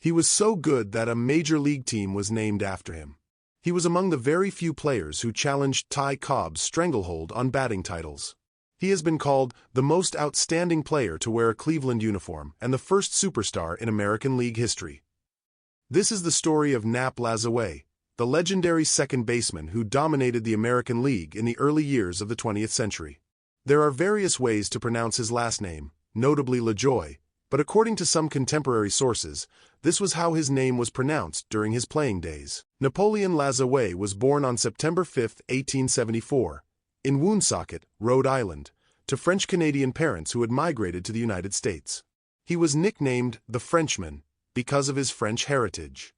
He was so good that a major league team was named after him. He was among the very few players who challenged Ty Cobb's stranglehold on batting titles. He has been called the most outstanding player to wear a Cleveland uniform and the first superstar in American League history. This is the story of Nap Lajoie, the legendary second baseman who dominated the American League in the early years of the 20th century. There are various ways to pronounce his last name, notably Lajoie, but according to some contemporary sources, this was how his name was pronounced during his playing days. Napoleon Lajoie was born on September 5, 1874, in Woonsocket, Rhode Island, to French-Canadian parents who had migrated to the United States. He was nicknamed the Frenchman because of his French heritage.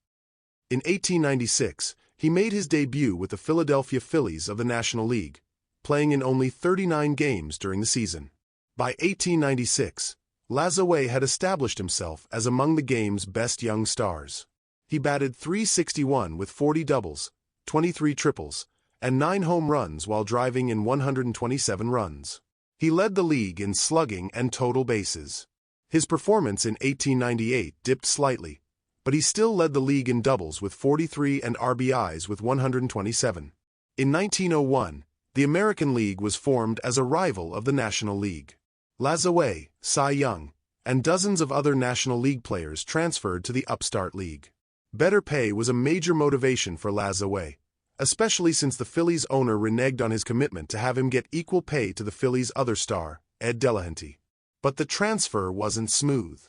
In 1896, he made his debut with the Philadelphia Phillies of the National League, playing in only 39 games during the season. By 1896, Lajoie had established himself as among the game's best young stars. He batted .361 with 40 doubles, 23 triples, and 9 home runs while driving in 127 runs. He led the league in slugging and total bases. His performance in 1898 dipped slightly, but he still led the league in doubles with 43 and RBIs with 127. In 1901, the American League was formed as a rival of the National League. Lajoie, Cy Young, and dozens of other National League players transferred to the upstart league. Better pay was a major motivation for Lajoie, especially since the Phillies owner reneged on his commitment to have him get equal pay to the Phillies' other star, Ed Delahanty. But the transfer wasn't smooth.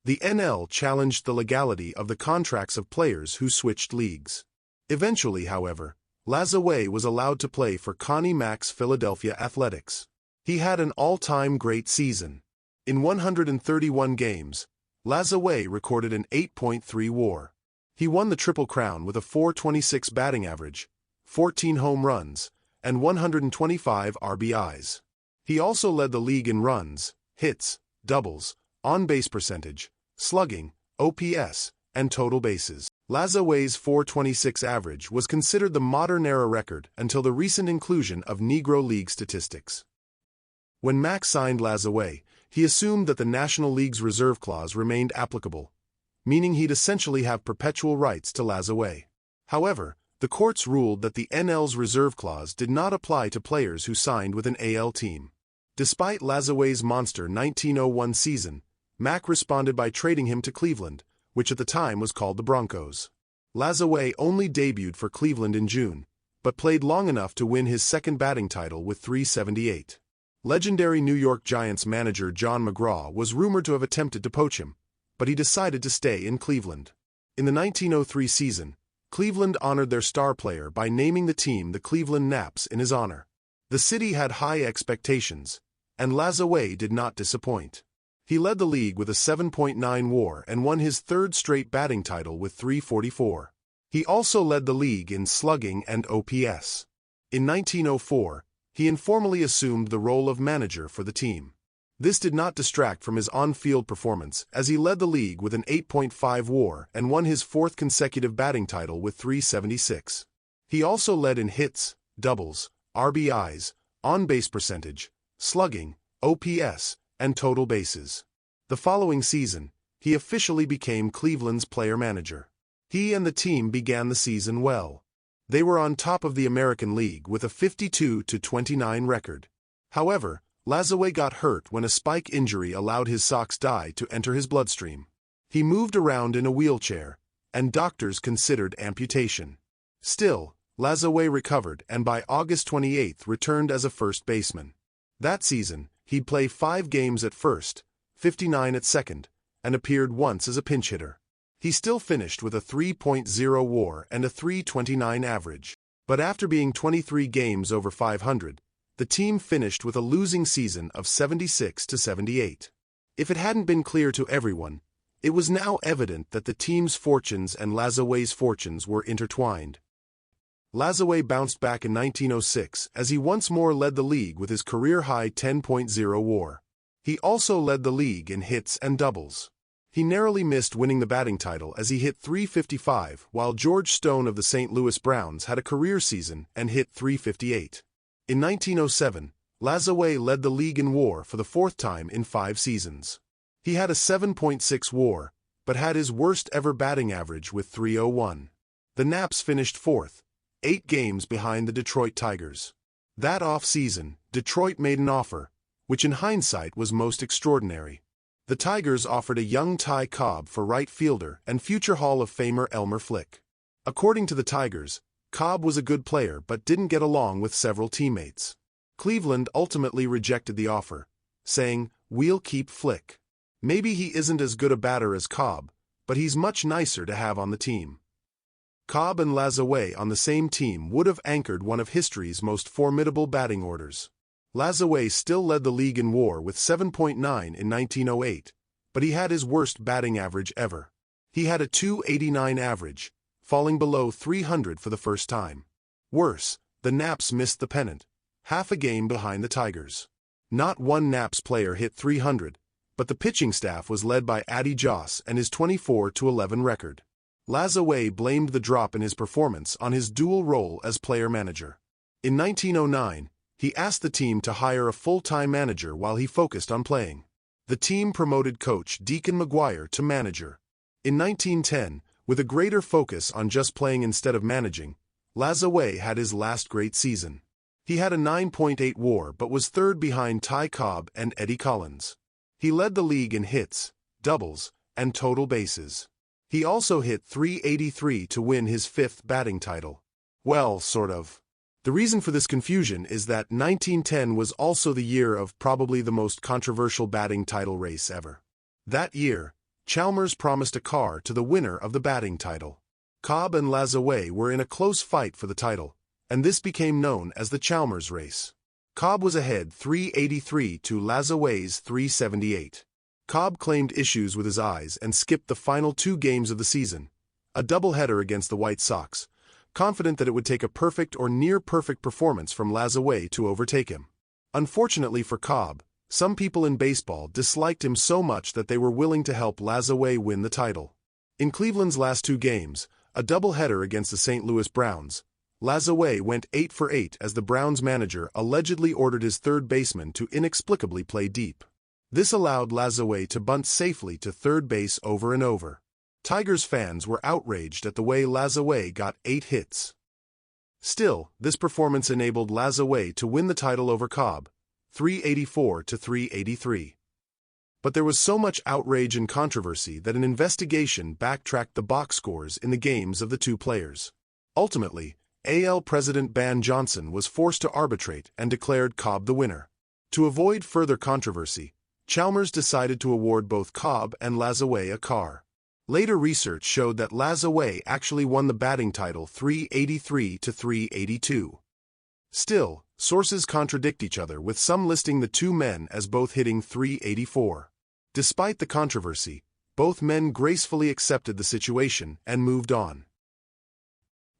The NL challenged the legality of the contracts of players who switched leagues. Eventually, however, Lajoie was allowed to play for Connie Mack's Philadelphia Athletics. He had an all-time great season. In 131 games, Lajoie recorded an 8.3 WAR. He won the Triple Crown with a .426 batting average, 14 home runs, and 125 RBIs. He also led the league in runs, hits, doubles, on-base percentage, slugging, OPS, and total bases. Lajoie's .426 average was considered the modern-era record until the recent inclusion of Negro League statistics. When Mack signed Lajoie, he assumed that the National League's reserve clause remained applicable, meaning he'd essentially have perpetual rights to Lajoie. However, the courts ruled that the NL's reserve clause did not apply to players who signed with an AL team. Despite Lajoie's monster 1901 season, Mack responded by trading him to Cleveland, which at the time was called the Broncos. Lajoie only debuted for Cleveland in June, but played long enough to win his second batting title with .378. Legendary New York Giants manager John McGraw was rumored to have attempted to poach him, but he decided to stay in Cleveland. In the 1903 season, Cleveland honored their star player by naming the team the Cleveland Naps in his honor. The city had high expectations, and Lajoie did not disappoint. He led the league with a 7.9 WAR and won his third straight batting title with .344. He also led the league in slugging and OPS. In 1904, he informally assumed the role of manager for the team. This did not distract from his on-field performance, as he led the league with an 8.5 WAR and won his fourth consecutive batting title with .376. He also led in hits, doubles, RBIs, on-base percentage, slugging, OPS, and total bases. The following season, he officially became Cleveland's player manager. He and the team began the season well. They were on top of the American League with a 52-29 record. However, Lajoie got hurt when a spike injury allowed his Sox dye to enter his bloodstream. He moved around in a wheelchair, and doctors considered amputation. Still, Lajoie recovered and by August 28 returned as a first baseman. That season, he'd play 5 games at first, 59 at second, and appeared once as a pinch hitter. He still finished with a 3.0 WAR and a .329 average. But after being 23 games over 500, the team finished with a losing season of 76-78. If it hadn't been clear to everyone, it was now evident that the team's fortunes and Lajoie's fortunes were intertwined. Lajoie bounced back in 1906 as he once more led the league with his career-high 10.0 WAR. He also led the league in hits and doubles. He narrowly missed winning the batting title as he hit .355, while George Stone of the St. Louis Browns had a career season and hit .358. In 1907, Lajoie led the league in WAR for the 4th time in 5 seasons. He had a 7.6 WAR, but had his worst ever batting average with .301. The Naps finished fourth, 8 games behind the Detroit Tigers. That off-season, Detroit made an offer, which in hindsight was most extraordinary. The Tigers offered a young Ty Cobb for right fielder and future Hall of Famer Elmer Flick. According to the Tigers, Cobb was a good player but didn't get along with several teammates. Cleveland ultimately rejected the offer, saying, "We'll keep Flick. Maybe he isn't as good a batter as Cobb, but he's much nicer to have on the team." Cobb and Lajoie on the same team would have anchored one of history's most formidable batting orders. Lajoie still led the league in WAR with 7.9 in 1908, but he had his worst batting average ever. He had a .289 average, falling below .300 for the first time. Worse, the Naps missed the pennant, half a game behind the Tigers. Not one Naps player hit .300, but the pitching staff was led by Addie Joss and his 24-11 record. Lajoie blamed the drop in his performance on his dual role as player-manager. In 1909, he asked the team to hire a full-time manager while he focused on playing. The team promoted coach Deacon McGuire to manager. In 1910, with a greater focus on just playing instead of managing, Lajoie had his last great season. He had a 9.8 WAR but was third behind Ty Cobb and Eddie Collins. He led the league in hits, doubles, and total bases. He also hit .383 to win his 5th batting title. Well, sort of. The reason for this confusion is that 1910 was also the year of probably the most controversial batting title race ever. That year, Chalmers promised a car to the winner of the batting title. Cobb and Lajoie were in a close fight for the title, and this became known as the Chalmers race. Cobb was ahead .383 to Lajoie's .378. Cobb claimed issues with his eyes and skipped the final 2 games of the season, a doubleheader against the White Sox, confident that it would take a perfect or near-perfect performance from Lajoie to overtake him. Unfortunately for Cobb, some people in baseball disliked him so much that they were willing to help Lajoie win the title. In Cleveland's last 2 games, a doubleheader against the St. Louis Browns, Lajoie went 8 for 8 as the Browns manager allegedly ordered his third baseman to inexplicably play deep. This allowed Lajoie to bunt safely to third base over and over. Tigers fans were outraged at the way Lajoie got 8 hits. Still, this performance enabled Lajoie to win the title over Cobb, .384 to .383. But there was so much outrage and controversy that an investigation backtracked the box scores in the games of the 2 players. Ultimately, AL President Ban Johnson was forced to arbitrate and declared Cobb the winner. To avoid further controversy, Chalmers decided to award both Cobb and Lajoie a car. Later research showed that Lajoie actually won the batting title .383 to .382. Still, sources contradict each other, with some listing the 2 men as both hitting .384. Despite the controversy, both men gracefully accepted the situation and moved on.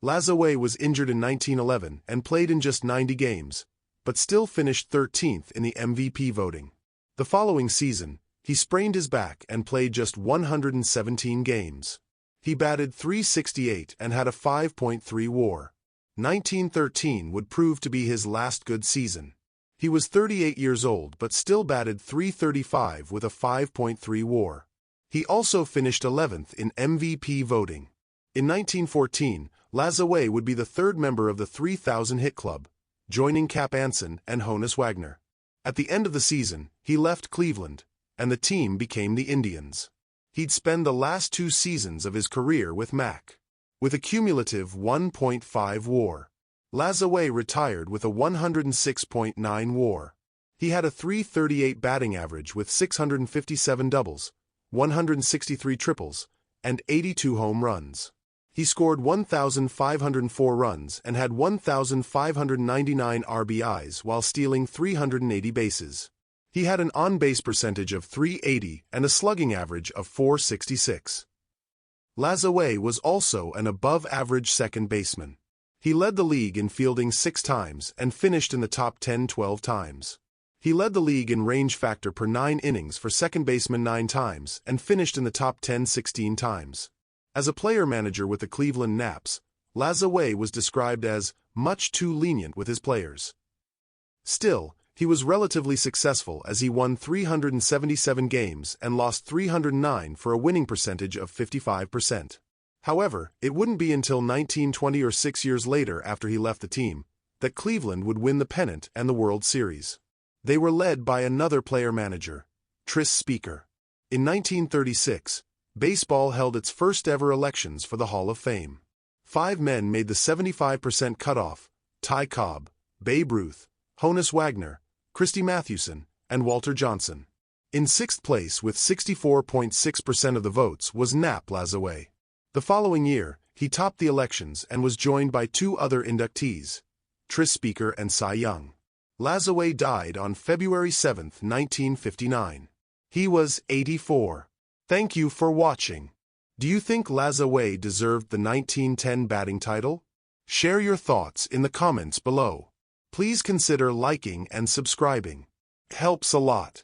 Lajoie was injured in 1911 and played in just 90 games, but still finished 13th in the MVP voting. The following season, he sprained his back and played just 117 games. He batted .368 and had a 5.3 WAR. 1913 would prove to be his last good season. He was 38 years old but still batted .335 with a 5.3 WAR. He also finished 11th in MVP voting. In 1914, Lajoie would be the 3rd member of the 3,000 hit club, joining Cap Anson and Honus Wagner. At the end of the season, he left Cleveland, and the team became the Indians. He'd spend the last 2 seasons of his career with Mac. With a cumulative 1.5 WAR. Lajoie retired with a 106.9 WAR. He had a .338 batting average with 657 doubles, 163 triples, and 82 home runs. He scored 1,504 runs and had 1,599 RBIs while stealing 380 bases. He had an on-base percentage of .380 and a slugging average of .466. Lajoie was also an above-average second baseman. He led the league in fielding 6 times and finished in the top 10 12 times. He led the league in range factor per 9 innings for second baseman 9 times and finished in the top 10 16 times. As a player-manager with the Cleveland Naps, Lajoie was described as much too lenient with his players. Still, He was relatively successful as he won 377 games and lost 309 for a winning percentage of 55%. However, it wouldn't be until 1920 or 6 years later after he left the team that Cleveland would win the pennant and the World Series. They were led by another player-manager, Tris Speaker. In 1936, baseball held its first-ever elections for the Hall of Fame. 5 men made the 75% cutoff: Ty Cobb, Babe Ruth, Honus Wagner, Christy Mathewson, and Walter Johnson. In 6th place with 64.6% of the votes was Nap Lajoie. The following year, he topped the elections and was joined by 2 other inductees, Tris Speaker and Cy Young. Lajoie died on February 7, 1959. He was 84. Thank you for watching. Do you think Lajoie deserved the 1910 batting title? Share your thoughts in the comments below. Please consider liking and subscribing. It helps a lot.